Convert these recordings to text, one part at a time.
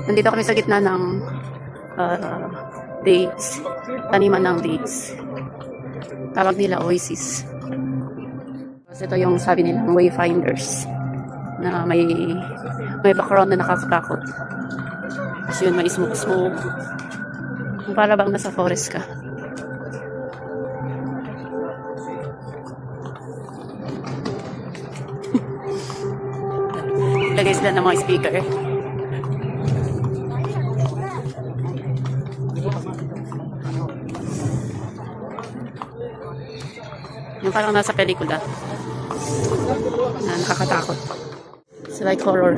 Nandito kami sa gitna ng dates. Taniman ng dates. Tawag nila Oasis. Kasi ito yung sabi nilang wayfinders na may background na nakakatakot. Kasi yun, may smoke. Para bang nasa forest ka. Lagay sila ng mga speaker. Yung parang nasa pelikula na nakakatakot. It's like horror.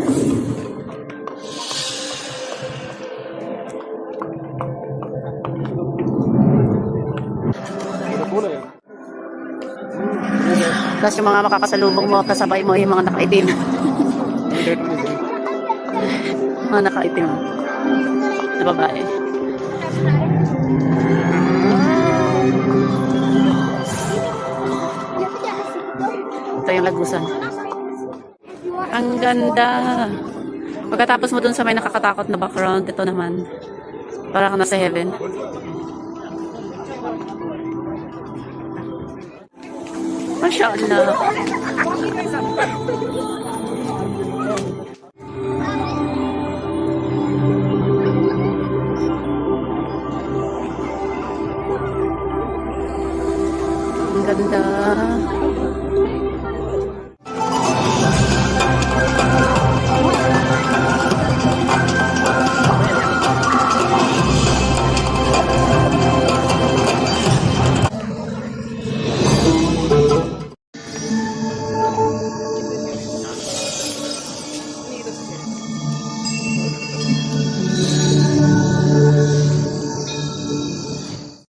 Tapos yung mga makakasalubong mo, kasabay mo yung mga nakaitim. Mga nakaitim na babae. Ito yung lagusan. Ang ganda. Pagkatapos mo dun sa may nakakatakot na background, ito naman parang nasa heaven. Masya Allah.